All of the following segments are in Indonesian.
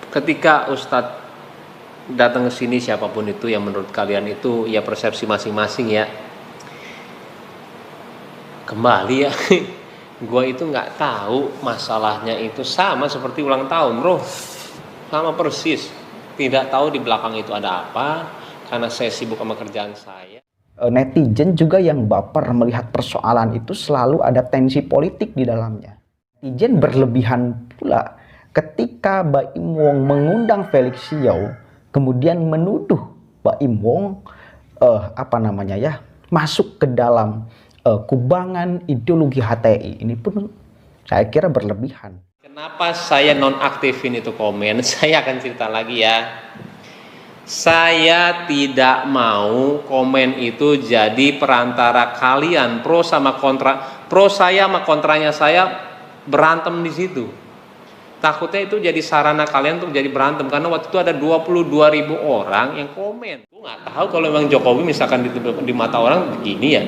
Ketika Ustadz datang ke sini, siapapun itu yang menurut kalian itu ya persepsi masing-masing ya. Kembali ya, gua itu nggak tahu masalahnya itu sama seperti ulang tahun, bro. Sama persis. Tidak tahu di belakang itu ada apa, karena saya sibuk sama kerjaan saya. Netizen juga yang baper melihat persoalan itu selalu ada tensi politik di dalamnya. Netizen berlebihan pula ketika Baim Wong mengundang Felix Xiao, kemudian menuduh Baim Wong masuk ke dalam kubangan ideologi HTI. Ini pun saya kira berlebihan. Kenapa saya nonaktifin itu komen? Saya akan cerita lagi ya. Saya tidak mau komen itu jadi perantara kalian pro sama kontra, pro saya sama kontranya saya berantem di situ. Takutnya itu jadi sarana kalian untuk jadi berantem, karena waktu itu ada 22.000 orang yang komen. Gue nggak tahu kalau memang Jokowi misalkan di mata orang begini ya.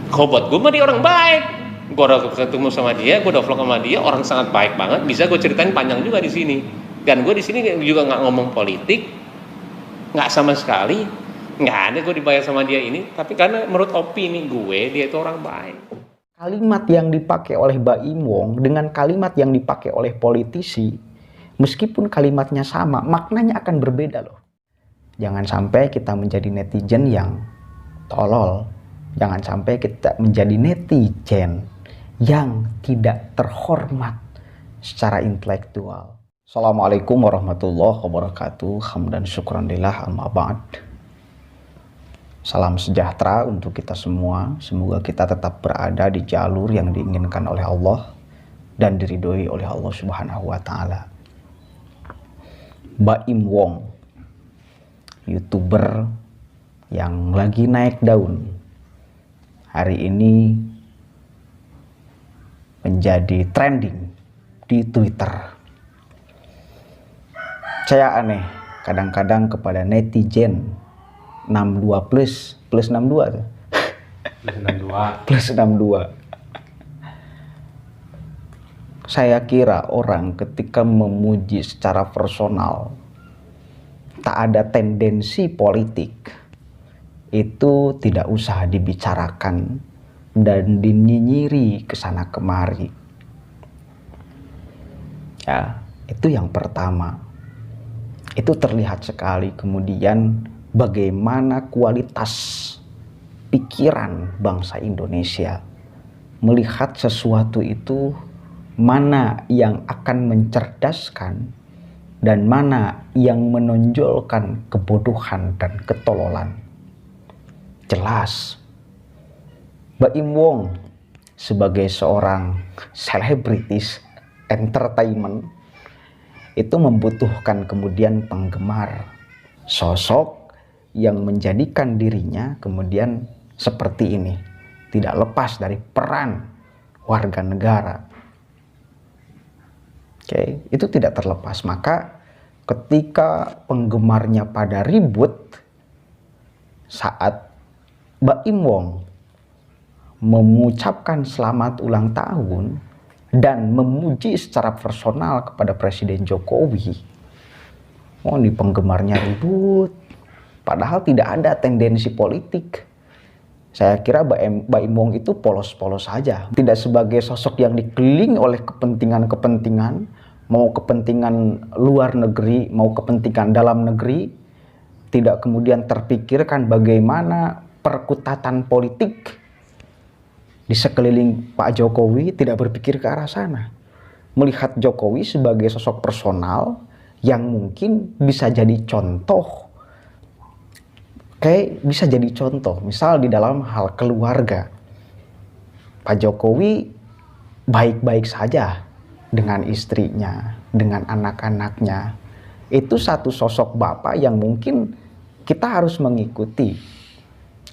Kok buat gue mah dia orang baik. Gue udah ketemu sama dia, gue udah vlog sama dia, orang sangat baik banget. Bisa gue ceritain panjang juga di sini. Dan gue di sini juga nggak ngomong politik. Nggak sama sekali, nggak ada gue dibayar sama dia ini, tapi karena menurut opini gue dia itu orang baik. Kalimat yang dipakai oleh Baim Wong dengan kalimat yang dipakai oleh politisi, meskipun kalimatnya sama, maknanya akan berbeda loh. Jangan sampai kita menjadi netizen yang tolol, jangan sampai kita menjadi netizen yang tidak terhormat secara intelektual. Assalamualaikum warahmatullahi wabarakatuh. Hamdan syukran lillah, amma ba'd. Salam sejahtera untuk kita semua. Semoga kita tetap berada di jalur yang diinginkan oleh Allah dan diridhoi oleh Allah Subhanahu wa taala. Baim Wong, YouTuber yang lagi naik daun, hari ini menjadi trending di Twitter. Saya aneh kadang-kadang kepada netizen 62 plus 62 tuh. Plus 62. Saya kira orang ketika memuji secara personal tak ada tendensi politik, itu tidak usah dibicarakan dan dinyinyiri kesana kemari. Ya, itu yang pertama. Itu terlihat sekali kemudian bagaimana kualitas pikiran bangsa Indonesia melihat sesuatu itu, mana yang akan mencerdaskan dan mana yang menonjolkan kebodohan dan ketololan. Jelas Baim Wong sebagai seorang selebritis entertainment itu membutuhkan kemudian penggemar, sosok yang menjadikan dirinya kemudian seperti ini, tidak lepas dari peran warga negara. Oke, itu tidak terlepas. Maka ketika penggemarnya pada ribut saat Baim Wong mengucapkan selamat ulang tahun dan memuji secara personal kepada Presiden Jokowi, di penggemarnya ribut, padahal tidak ada tendensi politik. Saya kira Baim Wong itu polos-polos saja, tidak sebagai sosok yang dikelilingi oleh kepentingan-kepentingan, mau kepentingan luar negeri, mau kepentingan dalam negeri, tidak kemudian terpikirkan bagaimana perkutatan politik di sekeliling Pak Jokowi, tidak berpikir ke arah sana. Melihat Jokowi sebagai sosok personal yang mungkin bisa jadi contoh. Bisa jadi contoh, misal di dalam hal keluarga. Pak Jokowi baik-baik saja dengan istrinya, dengan anak-anaknya. Itu satu sosok bapak yang mungkin kita harus mengikuti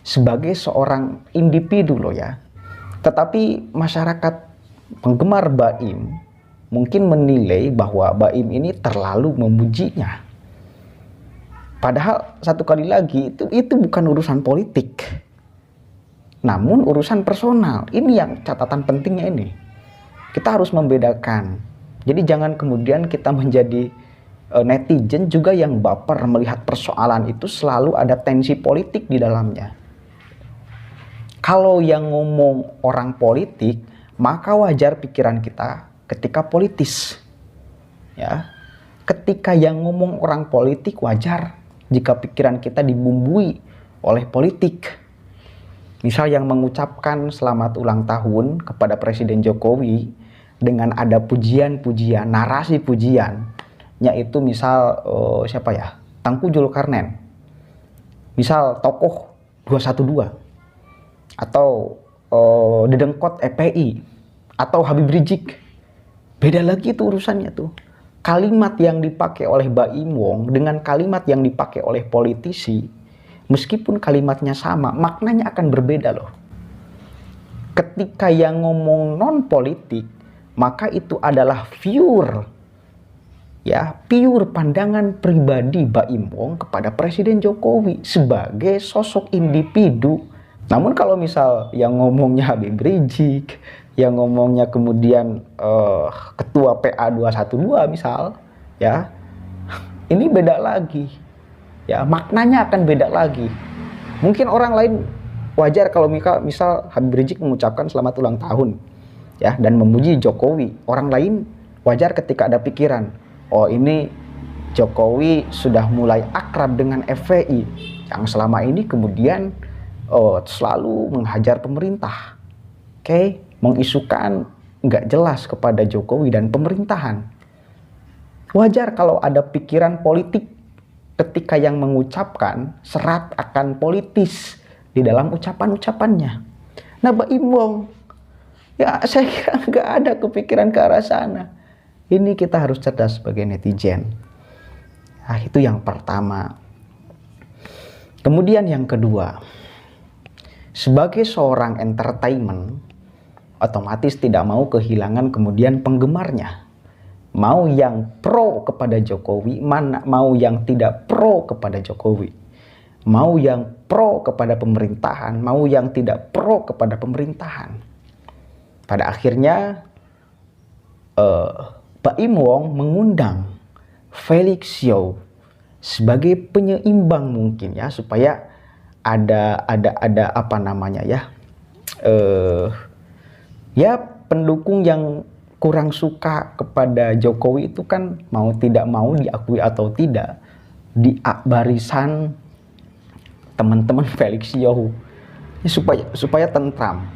sebagai seorang individu loh ya. Tetapi masyarakat penggemar Baim mungkin menilai bahwa Baim ini terlalu memujinya. Padahal satu kali lagi itu bukan urusan politik, namun urusan personal. Ini yang catatan pentingnya ini. Kita harus membedakan. Jadi jangan kemudian kita menjadi netizen juga yang baper melihat persoalan itu selalu ada tensi politik di dalamnya. Kalau yang ngomong orang politik, maka wajar pikiran kita ketika politis. Ya. Ketika yang ngomong orang politik, wajar jika pikiran kita dibumbui oleh politik. Misal yang mengucapkan selamat ulang tahun kepada Presiden Jokowi dengan ada pujian-pujian, narasi pujian, yaitu misal siapa ya? Tengku Zulkarnain. Misal tokoh 212 atau Dedengkot EPI atau Habib Rizik. Beda lagi tuh urusannya tuh. Kalimat yang dipakai oleh Baim Wong dengan kalimat yang dipakai oleh politisi, meskipun kalimatnya sama, maknanya akan berbeda loh. Ketika yang ngomong non politik, maka itu adalah pure pandangan pribadi Baim Wong kepada Presiden Jokowi sebagai sosok individu. Namun kalau misal yang ngomongnya Habib Rizik, yang ngomongnya kemudian ketua PA 212 misal, ya, ini beda lagi. Ya, maknanya akan beda lagi. Mungkin orang lain wajar kalau misal Habib Rizik mengucapkan selamat ulang tahun, ya, dan memuji Jokowi. Orang lain wajar ketika ada pikiran, oh ini Jokowi sudah mulai akrab dengan FPI yang selama ini kemudian selalu menghajar pemerintah. Oke, mengisukan nggak jelas kepada Jokowi dan pemerintahan. Wajar kalau ada pikiran politik ketika yang mengucapkan serat akan politis di dalam ucapan-ucapannya. Nah, Baim Wong, ya saya kira nggak ada kepikiran ke arah sana. Ini kita harus cerdas sebagai netizen. Nah, itu yang pertama. Kemudian yang kedua, sebagai seorang entertainment, otomatis tidak mau kehilangan kemudian penggemarnya. Mau yang pro kepada Jokowi, mau yang tidak pro kepada Jokowi. Mau yang pro kepada pemerintahan, mau yang tidak pro kepada pemerintahan. Pada akhirnya Baim Wong mengundang Felix Yeo sebagai penyeimbang mungkin ya, supaya ada apa namanya ya, ya pendukung yang kurang suka kepada Jokowi itu kan mau tidak mau diakui atau tidak di barisan teman-teman Felix Yeo, ya, supaya tentram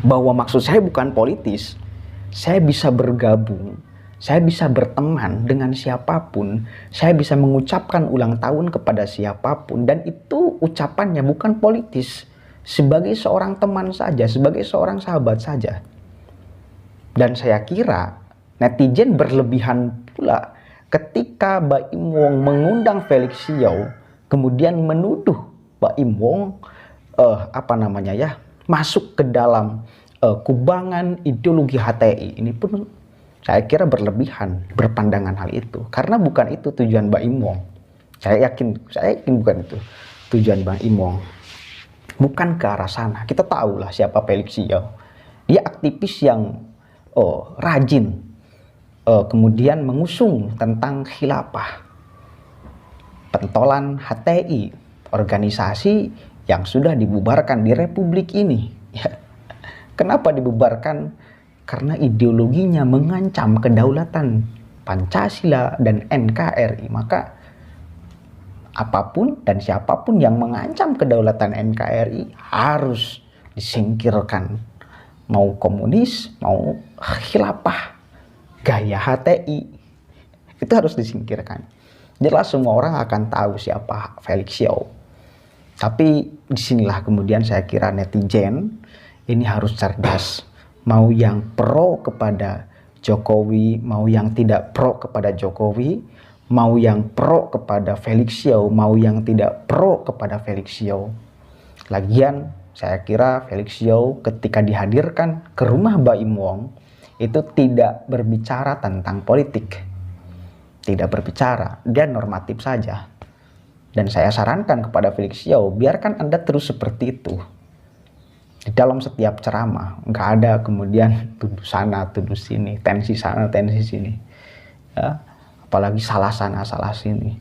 bahwa maksud saya bukan politis. Saya bisa bergabung, saya bisa berteman dengan siapapun, saya bisa mengucapkan ulang tahun kepada siapapun, dan itu ucapannya bukan politis, sebagai seorang teman saja, sebagai seorang sahabat saja. Dan saya kira netizen berlebihan pula ketika Baim Wong mengundang Felix Yeo, kemudian menuduh Baim Wong masuk ke dalam kubangan ideologi HTI. Ini pun saya kira berlebihan berpandangan hal itu, karena bukan itu tujuan Baim Wong. Saya yakin bukan itu tujuan Baim Wong. Bukan ke arah sana. Kita tahulah siapa Felix Yeo. Dia aktivis yang rajin kemudian mengusung tentang khilafah, pentolan HTI, organisasi yang sudah dibubarkan di Republik ini. Ya. Kenapa dibubarkan? Karena ideologinya mengancam kedaulatan Pancasila dan NKRI. Maka apapun dan siapapun yang mengancam kedaulatan NKRI harus disingkirkan. Mau komunis, mau khilafah, gaya HTI, itu harus disingkirkan. Jelas semua orang akan tahu siapa Felix Yeo. Tapi disinilah kemudian saya kira netizen ini harus cerdas. Mau yang pro kepada Jokowi, mau yang tidak pro kepada Jokowi, mau yang pro kepada Felix Yeo, mau yang tidak pro kepada Felix Yeo. Lagian saya kira Felix Yeo ketika dihadirkan ke rumah Baim Wong itu tidak berbicara tentang politik. Tidak berbicara, dia normatif saja. Dan saya sarankan kepada Felix Yeo, biarkan Anda terus seperti itu. Di dalam setiap ceramah, nggak ada kemudian tuduh sana, tuduh sini, tensi sana, tensi sini. Ya. apalagi salah sana salah sini.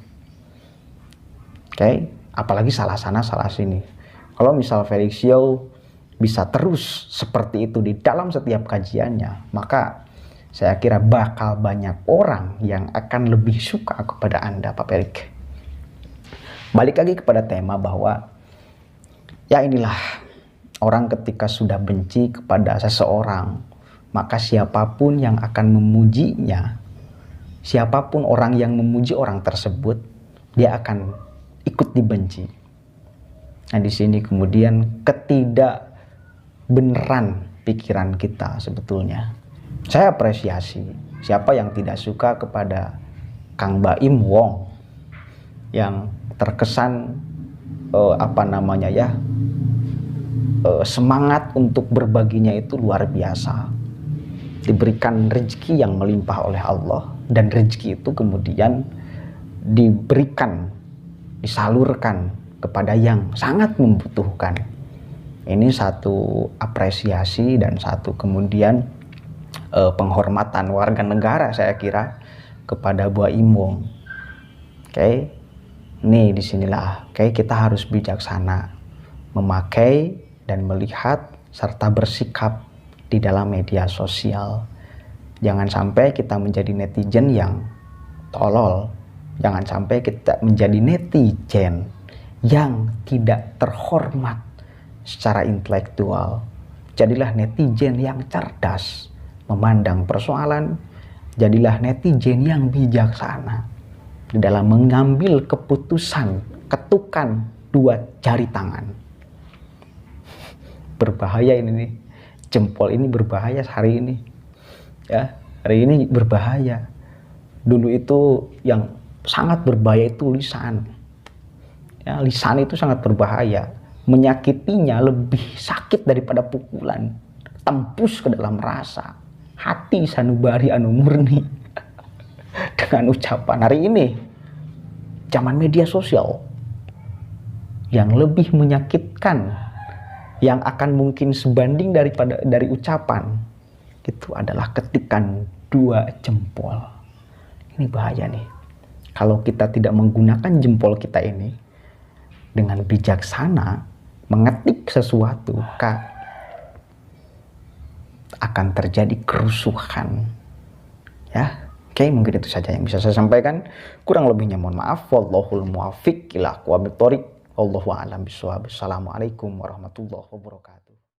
Oke, apalagi salah sana salah sini. Kalau misal Felix Yeo bisa terus seperti itu di dalam setiap kajiannya, maka saya kira bakal banyak orang yang akan lebih suka kepada Anda, Pak Felix. Balik lagi kepada tema bahwa ya inilah, orang ketika sudah benci kepada seseorang, maka siapapun yang akan memujinya, siapapun orang yang memuji orang tersebut, dia akan ikut dibenci. Nah, di sini kemudian ketidakbenaran pikiran kita sebetulnya. Saya apresiasi siapa yang tidak suka kepada Kang Baim Wong yang terkesan semangat untuk berbaginya itu luar biasa. Diberikan rezeki yang melimpah oleh Allah, dan rezeki itu kemudian diberikan, disalurkan kepada yang sangat membutuhkan. Ini satu apresiasi dan satu kemudian penghormatan warga negara saya kira kepada Baim Wong. Oke, nih disinilah, kita harus bijaksana memakai dan melihat serta bersikap di dalam media sosial. Jangan sampai kita menjadi netizen yang tolol. Jangan sampai kita menjadi netizen yang tidak terhormat secara intelektual. Jadilah netizen yang cerdas memandang persoalan. Jadilah netizen yang bijaksana di dalam mengambil keputusan, ketukan dua jari tangan. Berbahaya ini nih. Jempol ini berbahaya hari ini. Ya, hari ini berbahaya. Dulu itu yang sangat berbahaya itu lisan. Ya, lisan itu sangat berbahaya. Menyakitinya lebih sakit daripada pukulan. Tembus ke dalam rasa. Hati sanubari anu murni. Dengan ucapan hari ini, zaman media sosial yang lebih menyakitkan, yang akan mungkin sebanding dari ucapan, itu adalah ketikan dua jempol. Ini bahaya nih. Kalau kita tidak menggunakan jempol kita ini dengan bijaksana mengetik sesuatu, akan terjadi kerusuhan. Ya, oke, mungkin itu saja yang bisa saya sampaikan. Kurang lebihnya mohon maaf. Wallahul muwaffiq ila aqwamit thoriq. Wallahu a'lam bishawab. Assalamualaikum warahmatullahi wabarakatuh.